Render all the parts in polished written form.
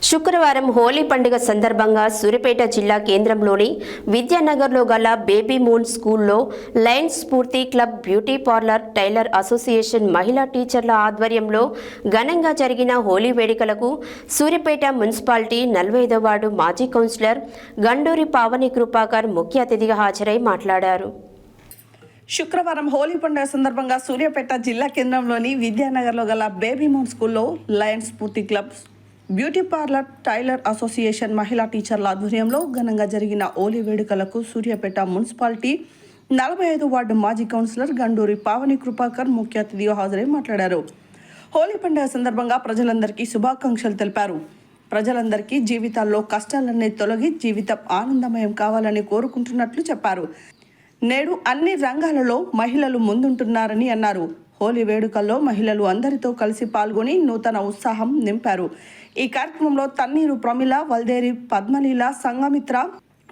శుక్రవారం హోలీ పండుగ సందర్భంగా సూర్యాపేట జిల్లా కేంద్రంలోని విద్యానగర్లో గల బేబీ మూన్ స్కూల్లో Lions Spoorthi club, beauty parlour, tailor association మహిళా టీచర్ల ఆధ్వర్యంలో ఘనంగా జరిగిన హోలీ వేడుకలకు సూర్యాపేట మున్సిపాలిటీ 45వ వార్డు మాజీ కౌన్సిలర్ గండూరి పావని కృపాకర్ ముఖ్య అతిథిగా హాజరై మాట్లాడారు. శుక్రవారం హోలీ పండుగ సందర్భంగా సూర్యాపేట జిల్లా కేంద్రంలోని విద్యానగర్లో గల బేబీ మూన్ స్కూల్లో Lions Spoorthi club, beauty parlour, tailor association మహిళా టీచర్ల ఆధ్వర్యంలో ఘనంగా జరిగిన హోలీ వేడుకలకు సూర్యాపేట మున్సిపాలిటీ 45వ వార్డు మాజీ కౌన్సిలర్ గండూరి పావని కృపాకర్ ముఖ్య అతిథిగా హాజరై మాట్లాడారు. హోలీ పండుగ సందర్భంగా ప్రజలందరికీ శుభాకాంక్షలు తెలిపారు. ప్రజలందరికీ జీవితాల్లో కష్టాలన్నీ తొలగి జీవితం ఆనందమయం కావాలని కోరుకుంటున్నట్లు చెప్పారు. నేడు అన్ని రంగాలలో మహిళలు ముందుంటున్నారని అన్నారు. హోలీ వేడుకల్లో మహిళలు అందరితో కలిసి పాల్గొని నూతన ఉత్సాహం నింపారు. ఈ కార్యక్రమంలో తన్నీరు ప్రమిళ, వల్దేరి పద్మలీల, సంగమిత్ర,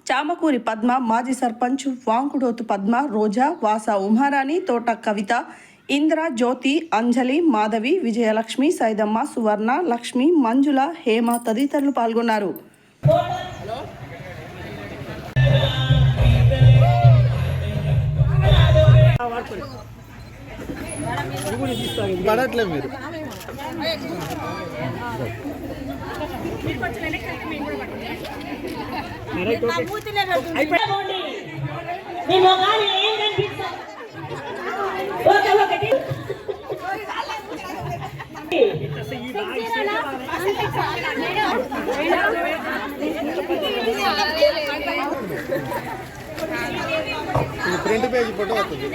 చామకూరి పద్మ, మాజీ సర్పంచ్ వాంకుడోతు పద్మ, రోజా, వాస ఉమారాణి, తోట కవిత, ఇంద్ర, జ్యోతి, అంజలి, మాధవి, విజయలక్ష్మి, సైదమ్మ, సువర్ణ, లక్ష్మి, మంజుల, హేమ తదితరులు పాల్గొన్నారు. పడట్లే మీరు ఫ్రంట్ పేజ్ ఫోటో వస్తుంది.